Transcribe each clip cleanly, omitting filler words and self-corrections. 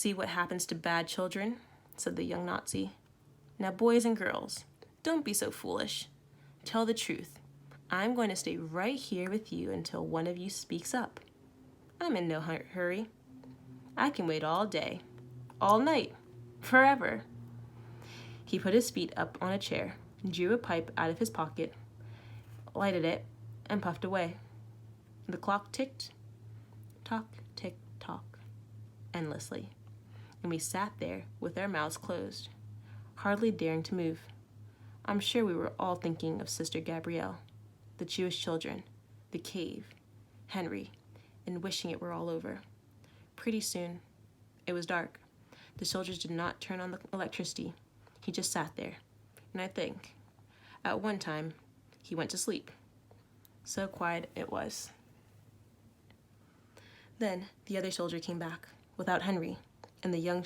See what happens to bad children, said the young Nazi. Now, boys and girls, don't be so foolish. Tell the truth. I'm going to stay right here with you until one of you speaks up. I'm in no hurry. I can wait all day, all night, forever. He put his feet up on a chair, drew a pipe out of his pocket, lighted it, and puffed away. The clock ticked, tock, tick, tock, endlessly, and we sat there with our mouths closed, hardly daring to move. I'm sure we were all thinking of Sister Gabrielle, the Jewish children, the cave, Henri, and wishing it were all over. Pretty soon, it was dark. The soldiers did not turn on the electricity. He just sat there, and I think, at one time, he went to sleep. So quiet it was. Then the other soldier came back, without Henri, and the young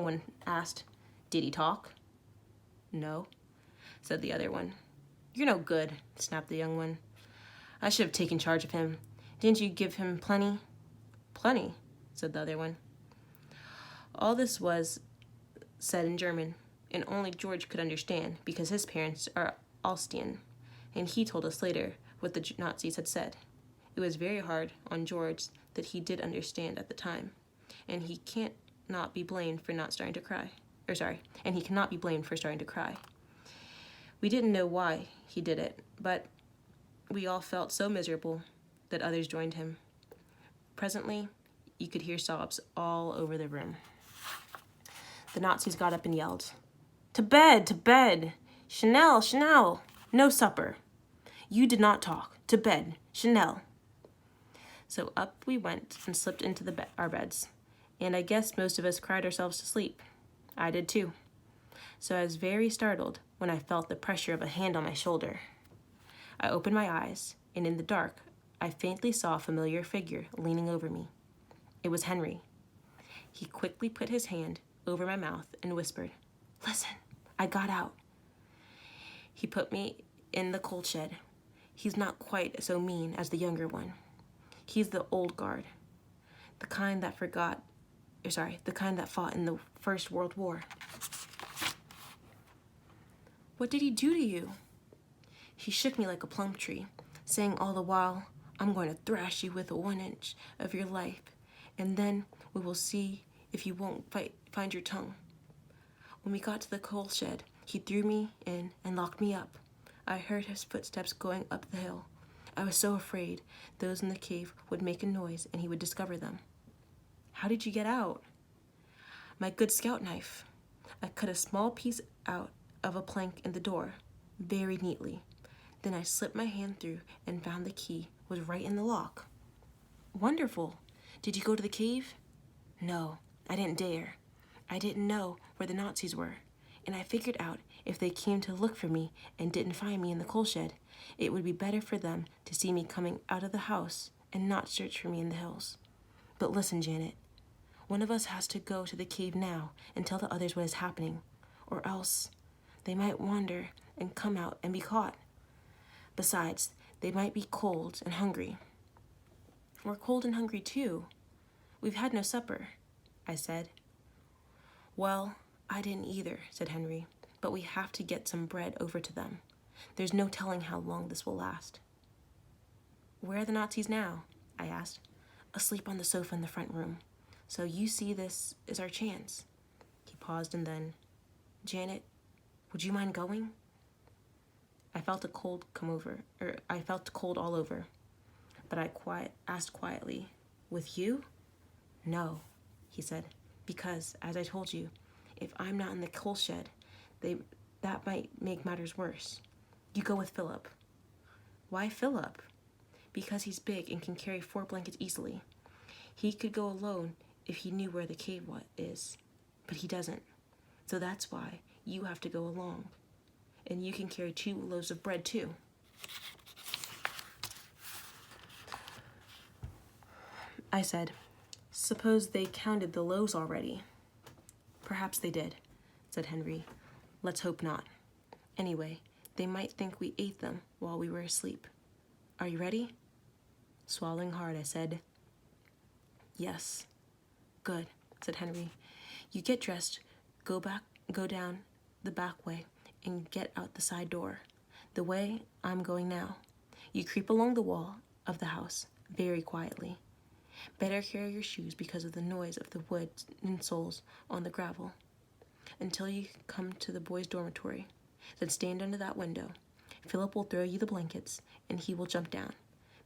one asked, "Did he talk?" "No," said the other one. "You're no good," snapped the young one. "I should have taken charge of him. Didn't you give him plenty?" "Plenty," said the other one. All this was said in German, and only George could understand because his parents are Austrian, and he told us later what the Nazis had said. It was very hard on George that he did understand at the time, and he cannot be blamed for starting to cry. We didn't know why he did it, but we all felt so miserable that others joined him. Presently, you could hear sobs all over the room. The Nazis got up and yelled, "To bed, to bed! Schnell, schnell! No supper! You did not talk. To bed, schnell!" So up we went and slipped into our beds, and I guess most of us cried ourselves to sleep. I did too. So I was very startled when I felt the pressure of a hand on my shoulder. I opened my eyes, and in the dark, I faintly saw a familiar figure leaning over me. It was Henri. He quickly put his hand over my mouth and whispered, "Listen." I got out. He put me in the coal shed. He's not quite so mean as the younger one. He's the old guard, the kind that fought in the First World War. "What did he do to you?" "He shook me like a plum tree, saying all the while, 'I'm going to thrash you with 1 inch of your life, and then we will see if you won't find your tongue.' When we got to the coal shed, he threw me in and locked me up. I heard his footsteps going up the hill. I was so afraid those in the cave would make a noise and he would discover them." "How did you get out?" "My good scout knife. I cut a small piece out of a plank in the door, very neatly. Then I slipped my hand through and found the key was right in the lock." "Wonderful. Did you go to the cave?" "No, I didn't dare. I didn't know where the Nazis were, and I figured out if they came to look for me and didn't find me in the coal shed, it would be better for them to see me coming out of the house and not search for me in the hills. But listen, Janet, one of us has to go to the cave now and tell the others what is happening, or else they might wander and come out and be caught. Besides, they might be cold and hungry." "We're cold and hungry too. We've had no supper," I said. "Well, I didn't either," said Henri, "but we have to get some bread over to them. There's no telling how long this will last." "Where are the Nazis now?" I asked. "Asleep on the sofa in the front room. So you see, this is our chance." He paused and then, "Janet, would you mind going?" I felt cold all over, but I asked quietly, "With you?" "No," he said, "because, as I told you, if I'm not in the coal shed, that might make matters worse. You go with Philip." "Why Philip?" "Because he's big and can carry 4 blankets easily. He could go alone if he knew where the cave is, but he doesn't. So that's why you have to go along. And you can carry 2 loaves of bread too." I said, "Suppose they counted the loaves already." "Perhaps they did," said Henri. "Let's hope not. Anyway, they might think we ate them while we were asleep. Are you ready?" Swallowing hard, I said, "Yes." "Good. said Henri. "You get dressed, go down the back way, and get out the side door, the way I'm going now. You creep along the wall of the house, very quietly. Better carry your shoes because of the noise of the wood and soles on the gravel, until you come to the boys' dormitory. Then stand under that window. Philip will throw you the blankets, and he will jump down,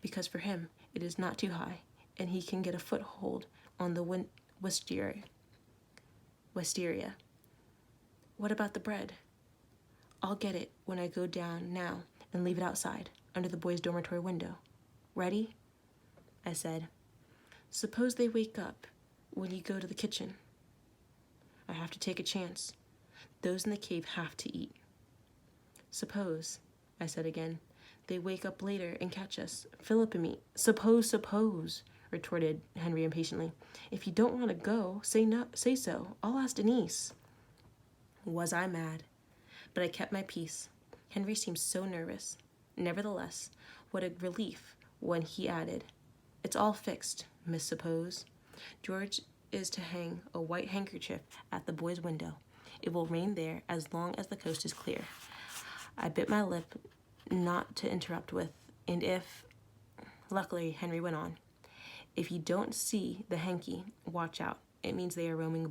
because for him it is not too high, and he can get a foothold on the wisteria. What about the bread?" "I'll get it when I go down now and leave it outside, under the boys' dormitory window. Ready?" I said. "Suppose they wake up when you go to the kitchen?" "I have to take a chance. Those in the cave have to eat." "Suppose," I said again, "they wake up later and catch us, Philip and me." Suppose, retorted Henri impatiently. "If you don't want to go, say so. I'll ask Denise." Was I mad? But I kept my peace. Henri seemed so nervous. Nevertheless, what a relief when he added, "It's all fixed, Miss Suppose. George is to hang a white handkerchief at the boys' window. It will rain there as long as the coast is clear." I bit my lip not to interrupt with, "and if—" Luckily, Henri went on, "If you don't see the hanky, watch out. It means they are roaming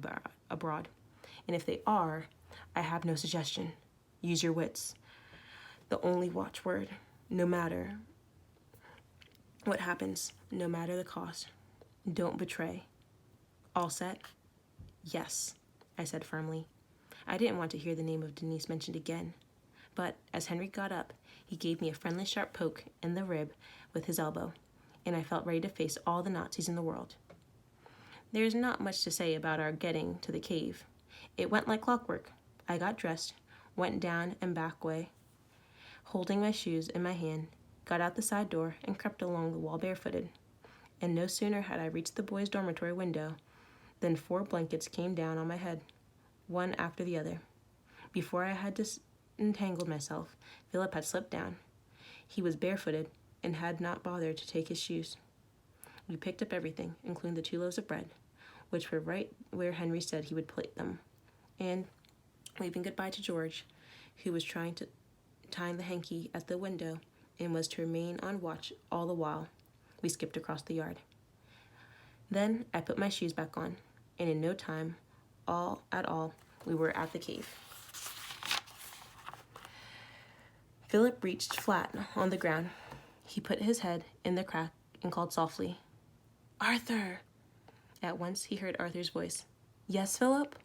abroad. And if they are, I have no suggestion. Use your wits. The only watchword, no matter what happens, no matter the cost. Don't betray. All set?" "Yes," I said firmly. I didn't want to hear the name of Denise mentioned again. But as Henri got up, he gave me a friendly sharp poke in the rib with his elbow, and I felt ready to face all the Nazis in the world. There is not much to say about our getting to the cave. It went like clockwork. I got dressed, went down and back way, holding my shoes in my hand, got out the side door, and crept along the wall barefooted. And no sooner had I reached the boys' dormitory window than 4 blankets came down on my head, one after the other. Before I had disentangled myself, Philip had slipped down. He was barefooted and had not bothered to take his shoes. We picked up everything, including the 2 loaves of bread, which were right where Henri said he would plate them, and, waving goodbye to George, who was tying the hanky at the window and was to remain on watch all the while, we skipped across the yard. Then I put my shoes back on, and in no time, we were at the cave. Philip reached flat on the ground. He put his head in the crack and called softly, "Arthur!" At once he heard Arthur's voice. "Yes, Philip?"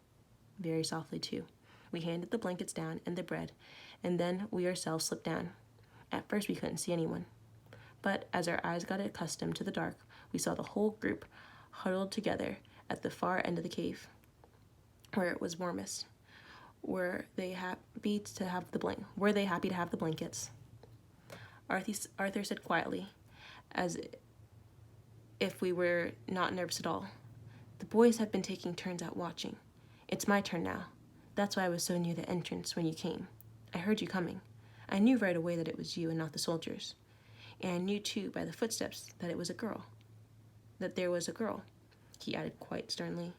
Very softly, too. We handed the blankets down and the bread, and then we ourselves slipped down. At first we couldn't see anyone, but as our eyes got accustomed to the dark, we saw the whole group huddled together at the far end of the cave, where it was warmest. Were they happy to have the blankets? Arthur said quietly, as if we were not nervous at all, "The boys have been taking turns out watching. It's my turn now. That's why I was so near the entrance when you came. I heard you coming. I knew right away that it was you and not the soldiers. And I knew, too, by the footsteps that there was a girl, he added quite sternly.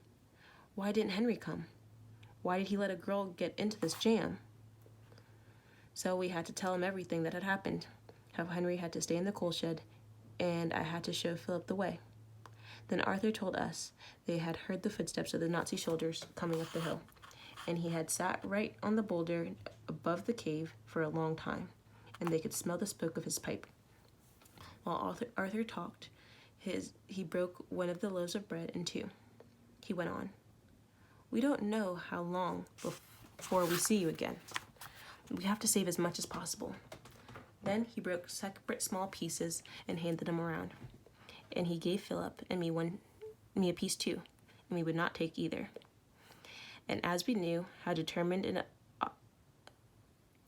Why didn't Henri come? Why did he let a girl get into this jam? So we had to tell him everything that had happened, how Henri had to stay in the coal shed, and I had to show Philip the way. Then Arthur told us they had heard the footsteps of the Nazi soldiers coming up the hill, and he had sat right on the boulder above the cave for a long time, and they could smell the smoke of his pipe. While Arthur talked, he broke one of the loaves of bread in 2. He went on, "We don't know how long before we see you again. We have to save as much as possible." Then he broke separate small pieces and handed them around. And he gave Philip and me a piece too, and we would not take either. And as we knew how determined and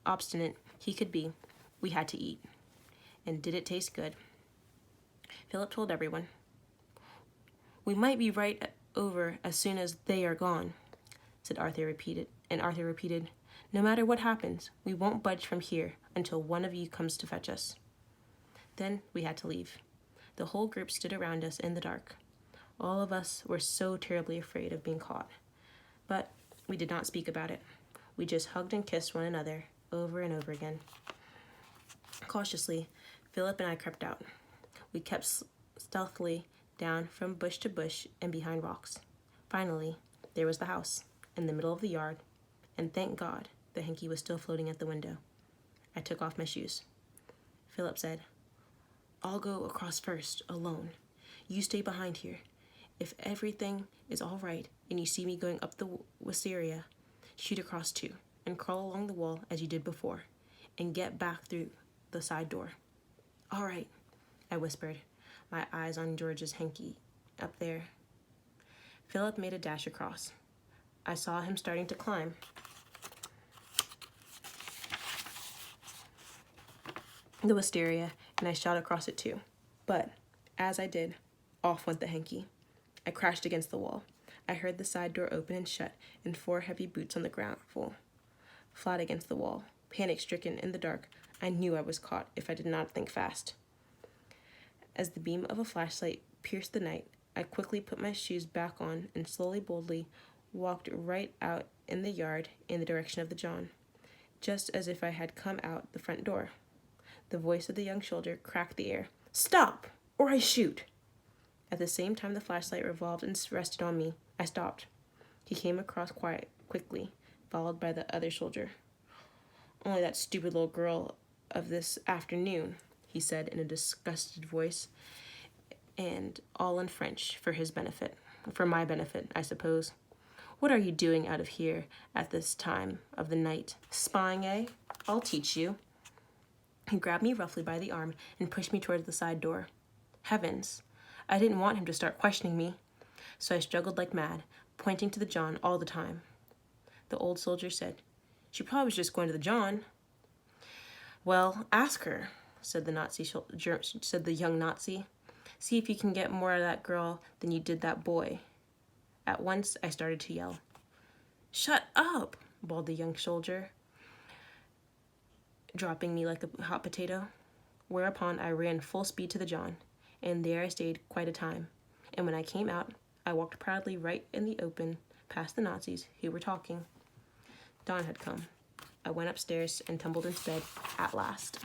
obstinate he could be, we had to eat. And did it taste good? Philip told everyone. "We might be right over as soon as they are gone," Arthur repeated, "No matter what happens, we won't budge from here until one of you comes to fetch us." Then we had to leave. The whole group stood around us in the dark. All of us were so terribly afraid of being caught. But we did not speak about it. We just hugged and kissed one another over and over again. Cautiously, Philip and I crept out. We kept stealthily down from bush to bush and behind rocks. Finally, there was the house, in the middle of the yard, and thank God the hanky was still floating at the window. I took off my shoes. Philip said, "I'll go across first, alone. You stay behind here. If everything is all right and you see me going up the wisteria, shoot across too, and crawl along the wall as you did before, and get back through the side door." "All right," I whispered, my eyes on George's hanky up there. Philip made a dash across. I saw him starting to climb. The wisteria, and I shot across it too. But as I did, off went the hanky. I crashed against the wall. I heard the side door open and shut, and 4 heavy boots on the ground, flat against the wall. Panic-stricken in the dark, I knew I was caught if I did not think fast. As the beam of a flashlight pierced the night, I quickly put my shoes back on and slowly, boldly walked right out in the yard in the direction of the John, just as if I had come out the front door. The voice of the young soldier cracked the air. "Stop, or I shoot!" At the same time the flashlight revolved and rested on me, I stopped. He came across quickly, followed by the other soldier. "Only that stupid little girl of this afternoon," he said in a disgusted voice, and all in French, for my benefit, I suppose. "What are you doing out of here at this time of the night? Spying, eh? I'll teach you." He grabbed me roughly by the arm and pushed me toward the side door. Heavens! I didn't want him to start questioning me, so I struggled like mad, pointing to the John all the time. The old soldier said, "She probably was just going to the John." "Well, ask her," said the young Nazi. "See if you can get more out of that girl than you did that boy." At once, I started to yell. "Shut up," bawled the young soldier, dropping me like a hot potato. Whereupon, I ran full speed to the John, and there I stayed quite a time. And when I came out, I walked proudly right in the open past the Nazis who were talking. Dawn had come. I went upstairs and tumbled into bed at last.